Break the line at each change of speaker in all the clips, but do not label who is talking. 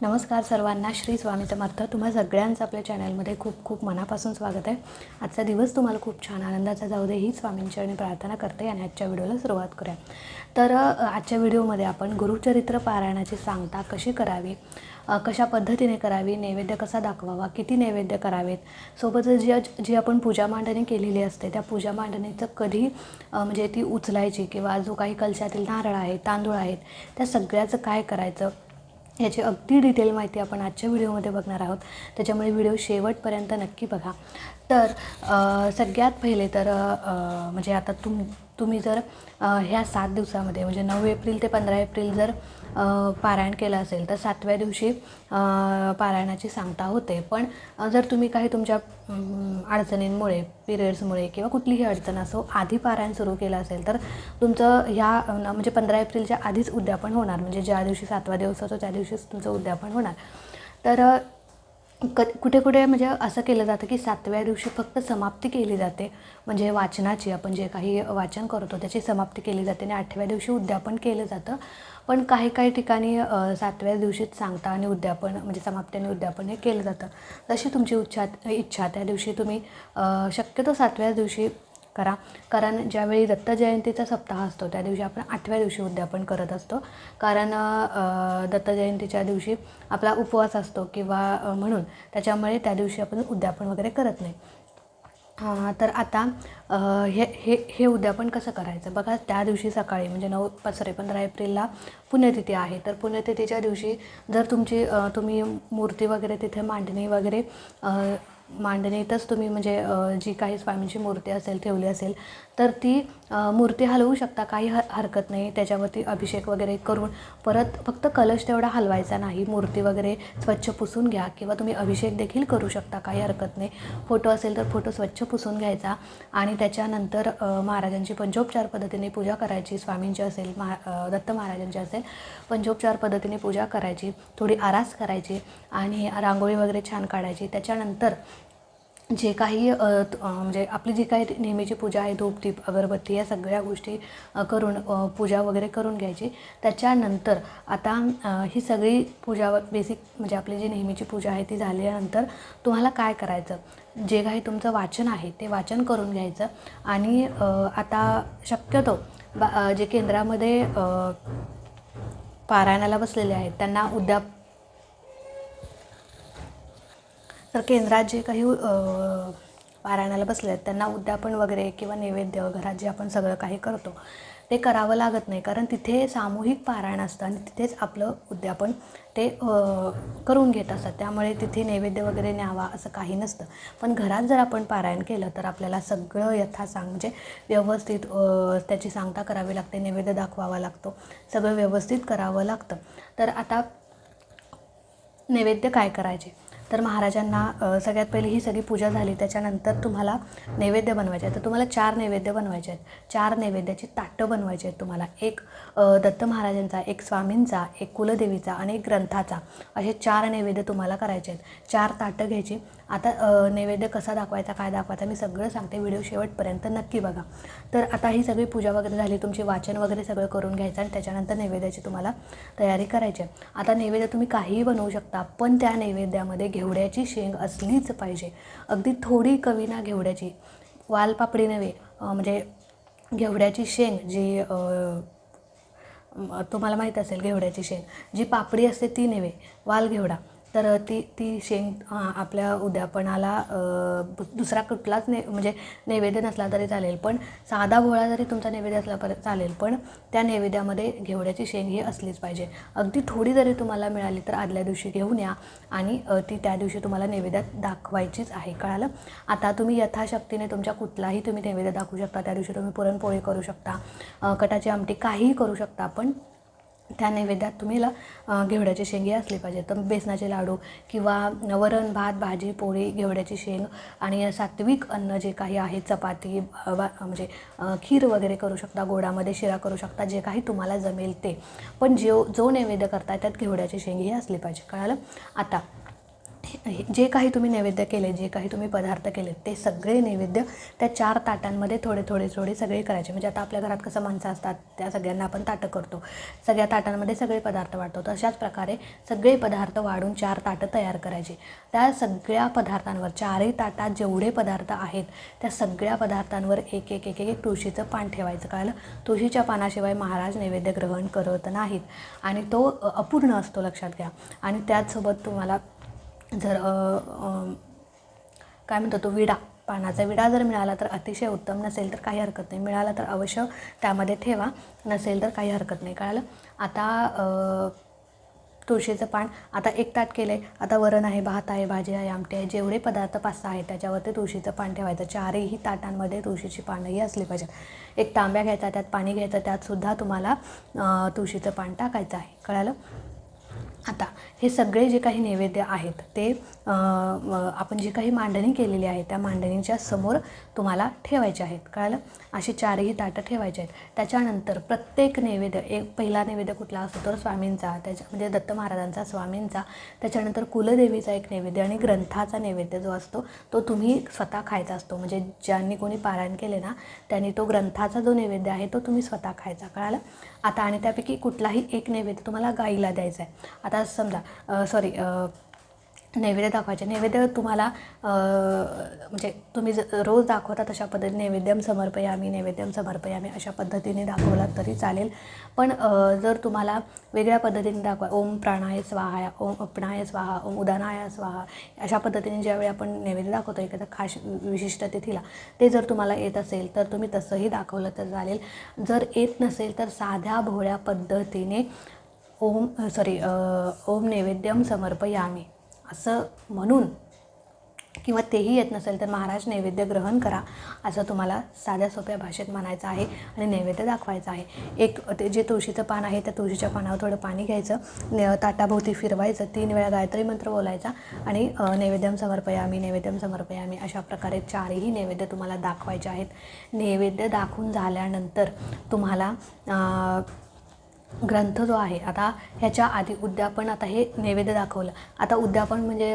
नमस्कार सर्वांना. श्री स्वामी समर्थ. तुम्हा सगळ्यांचं आपल्या चॅनलमध्ये खूप खूप मनापासून स्वागत आहे. आजचा दिवस तुम्हाला खूप छान आनंदाचा जाऊ दे ही स्वामींचरणी प्रार्थना करते आणि आजच्या व्हिडिओला सुरुवात करूया. तर आजच्या व्हिडिओमध्ये आपण गुरुचरित्र पारायणाची सांगता कशी करावी, कशा पद्धतीने करावी, नैवेद्य कसा दाखवावा, किती नैवेद्य करावेत, सोबतच जी आपण पूजा मांडणी केलेली असते त्या पूजा मांडणीचं कधी म्हणजे ती उचलायची किंवा जो काही कलशातील नारळ आहे, तांदूळ आहेत, त्या सगळ्याचं काय करायचं याची अगदी डिटेल माहिती आपण आजच्या व्हिडिओमध्ये बघणार आहोत. त्याच्यामुळे व्हिडिओ शेवटपर्यंत नक्की बघा. तर सगळ्यात पहिले तर म्हणजे आता तुम्ही जर ह्या 7 दिवसामध्ये म्हणजे 9 एप्रिल ते 15 एप्रिल जर पारायण केलं असेल तर 7व्या दिवशी पारायणाची सांगता होते. पण जर तुम्ही काही तुमच्या अडचणींमुळे, पिरियड्समुळे किंवा कुठलीही अडचण असो आधी पारायण सुरू केलं असेल तर तुमचं ह्या म्हणजे 15 एप्रिलच्या आधीच उद्यापन होणार. म्हणजे ज्या दिवशी 7वा दिवस होतो त्या दिवशीच तुमचं उद्यापन होणार. तर कुठे कुठे म्हणजे असं केलं जातं की 7व्या दिवशी फक्त समाप्ती केली जाते, म्हणजे वाचनाची, आपण जे काही वाचन करतो त्याची समाप्ती केली जाते आणि 8व्या दिवशी उद्यापन केलं जातं. पण काही ठिकाणी 7व्या दिवशीच सांगता आणि उद्यापन म्हणजे समाप्ती आणि उद्यापन हे केलं जातं. जशी तुमची इच्छा त्या दिवशी तुम्ही शक्यतो 7व्या दिवशी करा. कारण ज्यावेळी दत्त जयंतीचा सप्ताह असतो त्या दिवशी आपण 8व्या दिवशी उद्यापन करत असतो. कारण दत्त जयंतीच्या दिवशी आपला उपवास असतो किंवा म्हणून त्याच्यामुळे त्या दिवशी आपण उद्यापन वगैरे करत नाही. तर आता हे उद्यापन कसं करायचं बघा. त्या दिवशी सकाळी म्हणजे 15 एप्रिलला पुण्यतिथी आहे. तर पुण्यतिथीच्या दिवशी जर तुम्ही मूर्ती वगैरे तिथे मांडणीतच तुम्ही म्हणजे जी काही स्वामींची मूर्ती असेल ठेवली असेल तर ती मूर्ती हलवू शकता, काही हरकत नाही. त्याच्यावरती अभिषेक वगैरे करून परत फक्त कलश तेवढा हलवायचा नाही. मूर्ती वगैरे स्वच्छ पुसून घ्या किंवा तुम्ही अभिषेक देखील करू शकता, काही हरकत नाही. फोटो असेल तर फोटो स्वच्छ पुसून घ्यायचा आणि त्याच्यानंतर महाराजांची पंचोपचार पद्धतीने पूजा करायची. स्वामींची असेल, दत्त महाराजांची असेल, पंचोपचार पद्धतीने पूजा करायची, थोडी आरास करायची आणि रांगोळी वगैरे छान काढायची. त्याच्यानंतर जे काही म्हणजे आपली जी काही नेहमीची पूजा आहे, धूप दीप अगरबत्ती या सगळ्या गोष्टी करून पूजा वगैरे करून घ्यायची. त्याच्यानंतर आता ही सगळी पूजा बेसिक म्हणजे आपली जी नेहमीची पूजा आहे ती झाल्यानंतर तुम्हाला काय करायचं, जे काही तुमचं वाचन आहे ते वाचन करून घ्यायचं. आणि आता शक्यतो जे केंद्रामध्ये पारायणाला बसलेले आहेत त्यांना तर केंद्रात जे काही पारायणाला बसले आहेत त्यांना उद्यापन वगैरे किंवा नैवेद्य घरात जे आपण सगळं काही करतो ते करावं लागत नाही. कारण तिथे सामूहिक पारायण असतं आणि तिथेच आपलं उद्यापन ते करून घेत असतात. त्यामुळे तिथे नैवेद्य वगैरे न्यावा असं काही नसतं. पण घरात जर आपण पारायण केलं तर आपल्याला सगळं यथासांग म्हणजे व्यवस्थित त्याची सांगता करावी लागते, नैवेद्य दाखवावा लागतो, सगळं व्यवस्थित करावं लागतं. तर आता नैवेद्य काय करायचे तर महाराजांना सगळ्यात पहिली ही सगळी पूजा झाली त्याच्यानंतर तुम्हाला नैवेद्य बनवायचे आहेत. तर तुम्हाला 4 नैवेद्य बनवायचे आहेत. 4 नैवेद्याची ताटं बनवायची आहेत तुम्हाला. एक दत्त महाराजांचा, एक स्वामींचा, एक कुलदेवीचा आणि एक ग्रंथाचा, असे 4 नैवेद्य तुम्हाला करायचे आहेत. 4 ताटं घ्यायची. आता नैवेद्य कसा दाखवायचा, काय दाखवायचा मी सगळं सांगते, व्हिडिओ शेवटपर्यंत नक्की बघा. तर आता ही सगळी पूजा वगैरे झाली, तुमची वाचन वगैरे सगळं करून घ्यायचं आणि त्याच्यानंतर नैवेद्याची तुम्हाला तयारी करायची आहे. आता नैवेद्य तुम्ही काहीही बनवू शकता, पण त्या नैवेद्यामध्ये घेवड्याची शेंग असलीच पाहिजे. अगदी थोडी कवीना घेवड्याची, वालपापडी नव्हे, म्हणजे घेवड्याची शेंग जी तुम्हाला माहीत असेल, घेवड्याची शेंग जी पापडी असते ती नव्हे, वाल घेवडा. तर ती शेंग आपल्या उद्यापनाला दुसरा कुठलाच म्हणजे नैवेद्य नसला तरी चालेल, पण साधा भोळा जरी तुमचा नैवेद्य असला चालेल, पण त्या नैवेद्यामध्ये घेवड्याची शेंग ही असलीच पाहिजे. अगदी थोडी जरी तुम्हाला मिळाली तर आदल्या दिवशी घेऊन या आणि ती त्या दिवशी तुम्हाला नैवेद्यात दाखवायचीच आहे. कळालं. आता तुम्ही यथाशक्तीने तुमच्या कुठलाही तुम्ही नैवेद्य दाखवू शकता. त्या दिवशी तुम्ही पुरणपोळी करू शकता, कटाची आमटी, काहीही करू शकता, पण त्या नैवेद्यात तुम्हाला घेवड्याची शेंग असली पाहिजे. तर बेसनाचे लाडू किंवा वरण भात भाजी पोळी, घेवड्याची शेंग आणि सात्विक अन्न जे काही आहे, चपाती म्हणजे खीर वगैरे करू शकता, गोडामध्ये शिरा करू शकता, जे काही तुम्हाला जमेल ते. पण जो नैवेद्य करताय त्यात घेवड्याची शेंग ही असली पाहिजे. कळालं. आता जे काही तुम्ही नैवेद्य केले, जे काही तुम्ही पदार्थ केले, ते सगळे नैवेद्य त्या 4 ताटांमध्ये थोडे थोडे थोडे सगळे करायचे. म्हणजे आता आपल्या घरात कसं माणसं असतात, त्या सगळ्यांना आपण ताटं करतो, सगळ्या ताटांमध्ये सगळे पदार्थ वाढतो. तशाच प्रकारे सगळे पदार्थ वाढून 4 ताटं तयार करायची. त्या सगळ्या पदार्थांवर 4ही ताटात जेवढे पदार्थ आहेत त्या सगळ्या पदार्थांवर एक एक एक एक तुळशीचं पान ठेवायचं. कळलं? तुळशीच्या पानाशिवाय महाराज नैवेद्य ग्रहण करत नाहीत आणि तो अपूर्ण असतो, लक्षात घ्या. आणि त्याचसोबत तुम्हाला जर काय म्हणतो तो विडा, पानाचा विडा जर मिळाला तर अतिशय उत्तम, नसेल तर काही हरकत नाही. मिळाला तर अवश्य त्यामध्ये ठेवा, नसेल तर काही हरकत नाही. कळालं? आता तुळशीचं पान, आता एक ताट केलं आहे, आता वरण आहे, भात आहे, भाजी आहे, आमटी आहे, जेवढे पदार्थ 5-6 आहेत त्याच्यावरती तुळशीचं पान ठेवायचं. 4ही ताटांमध्ये तुळशीची पानंही असली पाहिजेत. एक तांब्या घ्यायचा, त्यात पाणी घ्यायचं, त्यातसुद्धा तुम्हाला तुळशीचं पान टाकायचं आहे. कळालं? आता हे सगळे जे काही नैवेद्य आहेत ते आपण जी काही मांडणी केलेली आहे त्या मांडणीच्या समोर तुम्हाला ठेवायचे आहेत. कळालं? अशी 4ही ताटं ठेवायचे आहेत. त्याच्यानंतर प्रत्येक नैवेद्य, एक पहिला नैवेद्य कुठला असतो तर स्वामींचा, म्हणजे दत्त महाराजांचा, स्वामींचा, त्याच्यानंतर कुलदेवीचा एक नैवेद्य आणि ग्रंथाचा नैवेद्य जो असतो तो तुम्ही स्वतः खायचा असतो. म्हणजे ज्यांनी कोणी पारायण केले ना त्यांनी तो ग्रंथाचा जो नैवेद्य आहे तो तुम्ही स्वतः खायचा. कळालं? आता आणि त्यापैकी कुठलाही एक नैवेद्य तुम्हाला गाईला द्यायचा आहे. आता समजा नैवेद्य दाखवायचे. नैवेद्य तुम्हाला म्हणजे तुम्ही रोज दाखवता तशा पद्धतीने नैवेद्यम समर्पयामी, नैवेद्यम समर्पयामी अशा पद्धतीने दाखवला तरी चालेल. पण जर तुम्हाला वेगळ्या पद्धतीने दाखवा, ओम प्राणाय स्वाहा, ओम अपनाय स्वाहा, ओम उदानाय स्वाहा, अशा पद्धतीने ज्यावेळी आपण नैवेद्य दाखवतो एखाद्या खास विशिष्ट तिथीला, ते जर तुम्हाला येत असेल तर तुम्ही तसंही दाखवलं तर चालेल. जर येत नसेल तर साध्या भोळ्या पद्धतीने ओम नैवेद्यम समर्पयामी असं म्हणून, किंवा तेही येत नसेल तर महाराज नैवेद्य ग्रहण करा असं तुम्हाला साध्या सोप्या भाषेत म्हणायचं आहे आणि नैवेद्य दाखवायचं आहे. ते जे तुळशीचं पान आहे त्या तुळशीच्या पानावर थोडं पाणी घ्यायचं, ताटाभोवती फिरवायचं, 3 वेळा गायत्री मंत्र बोलायचा आणि नैवेद्यम समर्पयामी, नैवेद्यम समर्पयामी अशा प्रकारे 4ही नैवेद्य तुम्हाला दाखवायचे आहेत. नैवेद्य दाखवून झाल्यानंतर तुम्हाला ग्रंथ जो आहे, आता ह्याच्या आधी उद्यापन, आता हे नैवेद्य दाखवलं, आता उद्यापन म्हणजे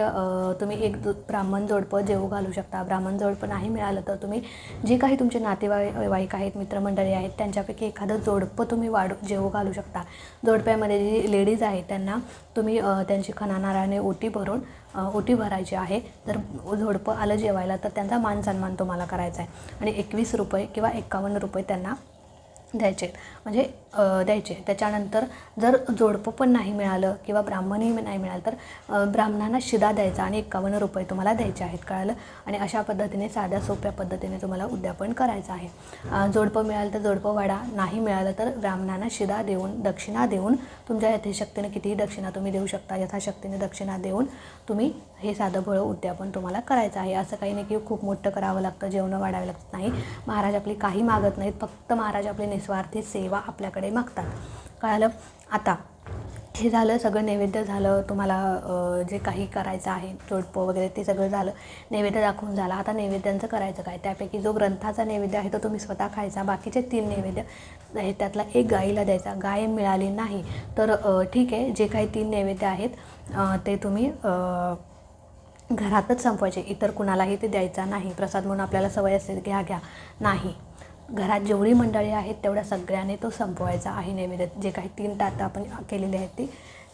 तुम्ही एक ब्राह्मण जोडपं जेवू घालू शकता. ब्राह्मण जोडपं नाही मिळालं तर तुम्ही जे काही तुमचे नातेवाईक आहेत, मित्रमंडळी आहेत, त्यांच्यापैकी एखादं जोडपं तुम्ही जेवू घालू शकता. जोडप्यामध्ये जी लेडीज आहेत त्यांना तुम्ही त्यांची खणा नारळाने ओटी भरून ओटी भरायची आहे. जर जोडपं आलं जेवायला तर त्यांचा मान सन्मान तुम्हाला करायचा आहे आणि 21 रुपये किंवा 51 रुपये त्यांना द्यायचे, म्हणजे द्यायचे. त्याच्यानंतर जर जोडपं पण नाही मिळालं किंवा ब्राह्मणही नाही मिळालं तर ब्राह्मणांना शिदा द्यायचा आणि 51 रुपये तुम्हाला द्यायचे आहेत. कळालं? आणि अशा पद्धतीने साध्या सोप्या पद्धतीने तुम्हाला उद्यापन करायचं आहे. जोडपं मिळालं तर जोडपं वाढा, नाही मिळालं तर ब्राह्मणांना शिदा देऊन, दक्षिणा देऊन, तुमच्या यथाशक्तीने कितीही दक्षिणा तुम्ही देऊ शकता, यथाशक्तीने दक्षिणा देऊन तुम्ही हे साधं भोळं उद्यापन तुम्हाला करायचं आहे. असं काही नाही की खूप मोठं करावं लागतं, जेवणं वाढावं लागतं, नाही. महाराज आपली काही मागत नाहीत, फक्त महाराज आपली निस्वार्थी सेवा आपल्याकडे मागतात. कळालं? आता हे झालं, सगळं नैवेद्य झालं, तुम्हाला जे काही करायचं आहे जोडपं वगैरे ते सगळं झालं, नैवेद्य दाखवून झाला. आता नैवेद्यांचं करायचं काय? त्यापैकी जो ग्रंथाचा नैवेद्य आहे तो तुम्ही स्वतः खायचा. बाकीचे 3 नैवेद्य आहे त्यातला एक गाईला द्यायचा. गाय मिळाली नाही तर ठीक आहे, जे काही 3 नैवेद्य आहेत ते तुम्ही घरातच संपवायचे. इतर कुणालाही ते द्यायचा नाही. प्रसाद म्हणून आपल्याला सवय असेल घ्या नाही, घरात जेवढी मंडळी आहेत तेवढ्या सगळ्यांनी तो संपवायचा आहे नैवेद्य. जे काही 3 ताटं आपण केलेली आहेत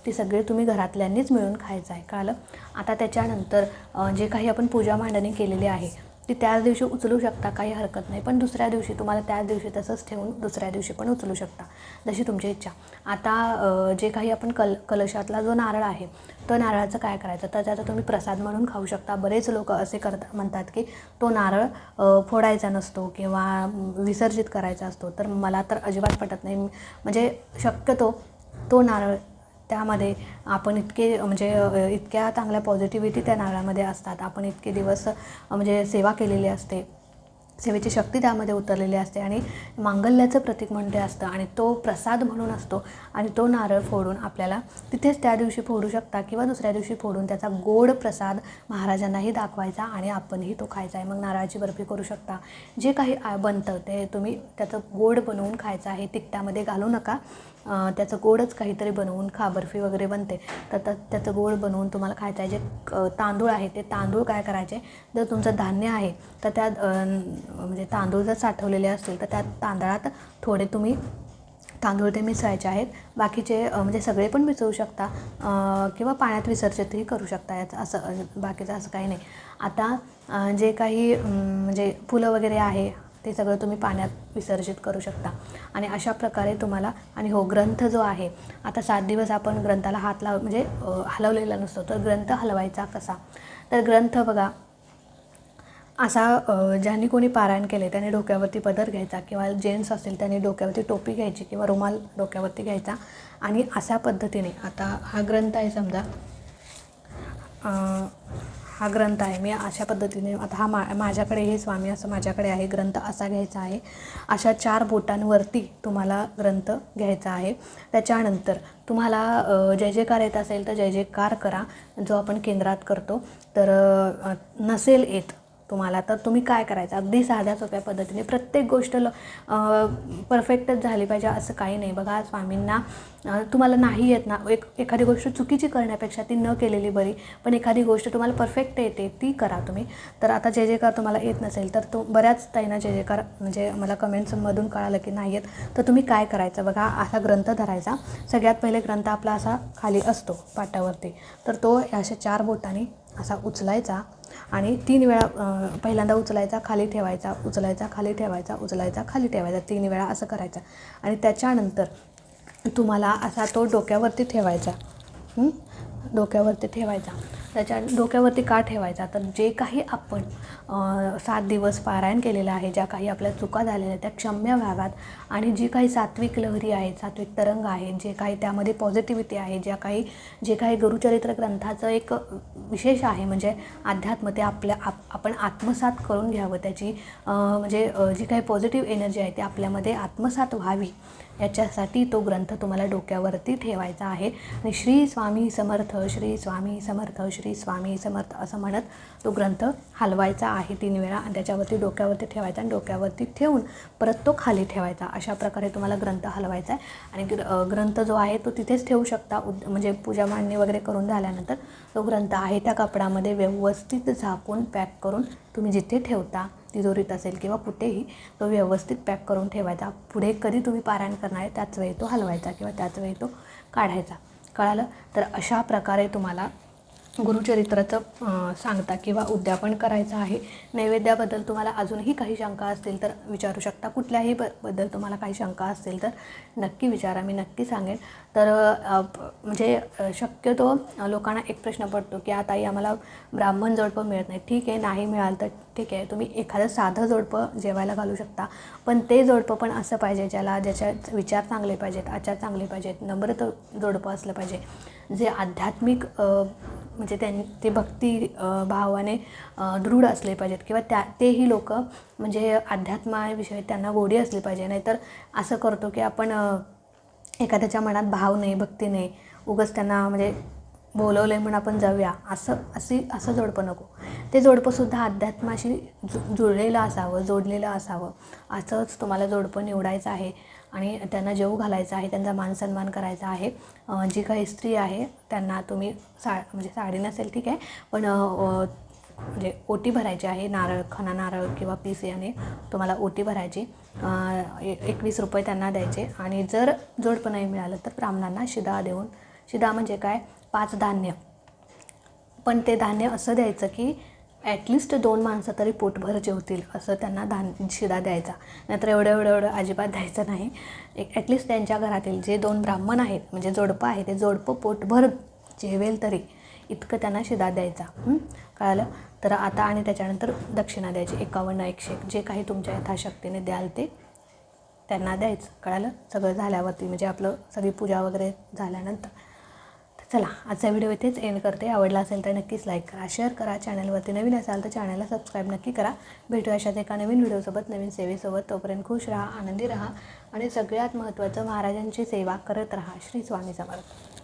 ती सगळे तुम्ही घरातल्यांनीच मिळून खायचं आहे. कळालं? आता त्याच्यानंतर जे काही आपण पूजा मांडणी केलेली आहे ती त्याच दिवशी उचलू शकता, काही हरकत नाही. पण दुसऱ्या दिवशी तुम्हाला त्याच दिवशी तसंच ठेवून दुसऱ्या दिवशी पण उचलू शकता, जशी तुमची इच्छा. आता जे काही आपण कलशातला जो नारळ आहे तो नारळाचं काय करायचं तर त्याचा तुम्ही प्रसाद म्हणून खाऊ शकता. बरेच लोक असे म्हणतात की तो नारळ फोडायचा नसतो किंवा विसर्जित करायचा असतो, तर मला तर अजिबात पटत नाही. म्हणजे शक्यतो तो नारळ, त्यामध्ये आपण इतक्या चांगल्या पॉझिटिव्हिटी त्या नारळामध्ये असतात. आपण इतके दिवस म्हणजे सेवा केलेली असते, सेवेची शक्ती त्यामध्ये उतरलेली असते आणि मांगल्याचं प्रतीक म्हणून ते असतं आणि तो प्रसाद म्हणून असतो. आणि तो नारळ फोडून आपल्याला तिथेच त्या दिवशी फोडू शकता किंवा दुसऱ्या दिवशी फोडून त्याचा गोड प्रसाद महाराजांनाही दाखवायचा आणि आपणही तो खायचा आहे. मग नारळाची बर्फी करू शकता. जे काही बनतं ते तुम्ही त्याचं गोड बनवून खायचं आहे. तिखटामध्ये घालू नका. त्याचं गोडच काहीतरी बनवून खा, बर्फी वगैरे बनते तर त्याचं गोड बनवून तुम्हाला खायचं आहे. जे तांदूळ आहे ते तांदूळ काय करायचे, जर तुमचं धान्य आहे तर त्यात म्हणजे तांदूळ जर साठवलेले असतील तर त्या तांदळात थोडे तुम्ही तांदूळ ते मिसळायचे आहेत. बाकीचे म्हणजे सगळे पण मिसळू शकता किंवा पाण्यात विसर्जितही करू शकता. याचं असं बाकीचं असं काही नाही. आता जे काही म्हणजे फुलं वगैरे आहे ते सगळं तुम्ही पाण्यात विसर्जित करू शकता. आणि अशा प्रकारे तुम्हाला आणि हो, ग्रंथ जो आहे, आता 7 दिवस आपण ग्रंथाला हात म्हणजे हलवलेला नसतो, तर ग्रंथ हलवायचा कसा, तर ग्रंथ बघा असा ज्यांनी कोणी पारायण केले त्याने डोक्यावरती पदर घ्यायचा, किंवा जेंट्स असेल त्याने डोक्यावरती टोपी घ्यायची किंवा रुमाल डोक्यावरती घ्यायचा. आणि अशा पद्धतीने आता हा ग्रंथ आहे, समजा हा ग्रंथ आहे, मी अशा पद्धतीने आता हा माझ्याकडे हे स्वामी असं माझ्याकडे आहे, ग्रंथ असा घ्यायचा आहे. अशा 4 बोटांवरती तुम्हाला ग्रंथ घ्यायचा आहे. त्याच्यानंतर तुम्हाला जय जयकार येत असेल तर जय जयकार करा, जो आपण केंद्रात करतो. तर नसेल येत तुम्हाला तर तुम्ही काय करायचं, अगदी साध्या सोप्या पद्धतीने, प्रत्येक गोष्ट परफेक्टच झाली पाहिजे असं काही नाही. बघा स्वामींना तुम्हाला नाही येत ना, एखादी गोष्ट चुकीची करण्यापेक्षा ती न केलेली बरी. पण एखादी गोष्ट तुम्हाला परफेक्ट येते ती करा तुम्ही. तर आता जय जयकार तुम्हाला येत नसेल तर तो बऱ्याच ताईंना जय जयकार म्हणजे मला कमेंट्समधून कळालं की नाही येत, तर तुम्ही काय करायचं बघा, असा ग्रंथ धरायचा. सगळ्यात पहिले ग्रंथ आपला असा खाली असतो पाटावरती, तर तो अशा 4 बोटांनी असा उचलायचा आणि 3 वेळा पहिल्यांदा उचलायचा, खाली ठेवायचा, उचलायचा, खाली ठेवायचा, उचलायचा, खाली ठेवायचा, 3 वेळा असं करायचं. आणि त्याच्यानंतर तुम्हाला असा तो डोक्यावरती ठेवायचा, डोक्यावरती ठेवायचा. त्याच्या डोक्यावरती का ठेवायचा, तर जे काही आपण 7 दिवस पारायण केलेलं आहे, ज्या काही आपल्या चुका झालेल्या त्या क्षम्य व्हाव्यात. आणि जी काही सात्विक लहरी आहे, सात्विक तरंग आहे, जे काही त्यामध्ये पॉझिटिव्हिटी आहे, जे काही गुरुचरित्र ग्रंथाचं एक विशेष आहे म्हणजे अध्यात्म, ते आपण आत्मसात करून घ्यावं. त्याची म्हणजे जी काही पॉझिटिव्ह एनर्जी आहे ती आपल्यामध्ये आत्मसात व्हावी, याच्यासाठी तो ग्रंथ तुम्हाला डोक्यावरती ठेवायचा आहे. आणि श्री स्वामी समर्थ, श्री स्वामी समर्थ, श्री स्वामी समर्थ असं म्हणत तो ग्रंथ हलवायचा आहे 3 वेळा. आणि त्याच्यावरती डोक्यावरती ठेवायचा आणि डोक्यावरती ठेवून परत तो खाली ठेवायचा. अशा प्रकारे तुम्हाला ग्रंथ हलवायचा आहे. आणि ग्रंथ जो आहे तो तिथेच ठेवू शकता, म्हणजे पूजा मांडणी वगैरे करून झाल्यानंतर तो ग्रंथ आहे त्या कपडामध्ये व्यवस्थित झाकून पॅक करून तुम्ही जिथे ठेवता, तिजोरीत असेल किंवा कुठेही, तो व्यवस्थित पॅक करून ठेवायचा. पुढे कधी तुम्ही पारायण करणार आहे त्याच वेळी तो हलवायचा किंवा त्याच वेळी तो काढायचा. कळालं? तर अशा प्रकारे तुम्हाला गुरुचरित्राचं सांगता किंवा उद्यापन करायचं आहे. नैवेद्याबद्दल तुम्हाला अजूनही काही शंका असतील तर विचारू शकता. कुठल्याही बद्दल तुम्हाला काही शंका असतील तर नक्की विचारा, मी नक्की सांगेन. तर म्हणजे शक्यतो लोकांना एक प्रश्न पडतो की आता आम्हाला ब्राह्मण जोडपं मिळत नाही. ठीक आहे, नाही मिळालं तर ठीक आहे, तुम्ही एखादं साधं जोडपं जेवायला घालू शकता. पण ते जोडपं पण असं पाहिजे ज्याचे विचार चांगले पाहिजेत, आचार चांगले पाहिजेत, नम्र जोडपं असलं पाहिजे, जे आध्यात्मिक म्हणजे ते भक्ती भावाने दृढ असले पाहिजेत, किंवा तेही लोक म्हणजे अध्यात्माविषयी त्यांना गोडी असली पाहिजे. नाहीतर असं करतो की आपण एखाद्याच्या मनात भाव नाही, भक्ती नाही, उगाच त्यांना म्हणजे बोलवलं आहे म्हणून आपण जाऊया असं जोडपं नको. ते जोडपंसुद्धा अध्यात्माशी जोडलेलं असावं. असंच तुम्हाला जोडपं निवडायचं आहे आणि त्यांना जेवू घालायचं आहे, त्यांचा मानसन्मान करायचा आहे. जी काही स्त्री आहे त्यांना तुम्ही म्हणजे साडी नसेल ठीक आहे, पण म्हणजे ओटी भरायची आहे. खणा नारळ किंवा पीस याने तुम्हाला ओटी भरायची. 21 रुपये त्यांना द्यायचे. आणि जर जोडपं नाही मिळालं तर ब्राह्मणांना शिदा देऊन, शिदा म्हणजे काय, 5 धान्य, पण ते धान्य असं द्यायचं की ॲटलिस्ट 2 माणसं तरी पोटभर जेवतील असं त्यांना शिदा द्यायचा. नाहीतर एवढं अजिबात द्यायचं नाही. ॲटलिस्ट त्यांच्या घरातील जे 2 ब्राह्मण आहेत म्हणजे जोडपं आहे, ते जोडपं पोटभर जेवेल तरी इतकं त्यांना शिदा द्यायचा. कळालं? तर आता आणि त्याच्यानंतर दक्षिणा द्यायची 51, 101 जे काही तुमच्या यथाशक्तीने द्याल ते त्यांना द्यायचं. कळालं? सगळं झाल्यावरती म्हणजे आपलं सगळी पूजा वगैरे झाल्यानंतर. चला, आजचा व्हिडिओ इथेच एंड करते. आवडला असेल तर नक्कीच लाईक करा, शेअर करा. चॅनलवरती नवीन असाल तर चॅनलला सबस्क्राईब नक्की करा. भेटूया अशाच एका नवीन व्हिडिओसोबत, नवीन सेवेसोबत. तोपर्यंत खुश राहा, आनंदी राहा आणि सगळ्यात महत्त्वाचं महाराजांची सेवा करत राहा. श्री स्वामी समर्थ.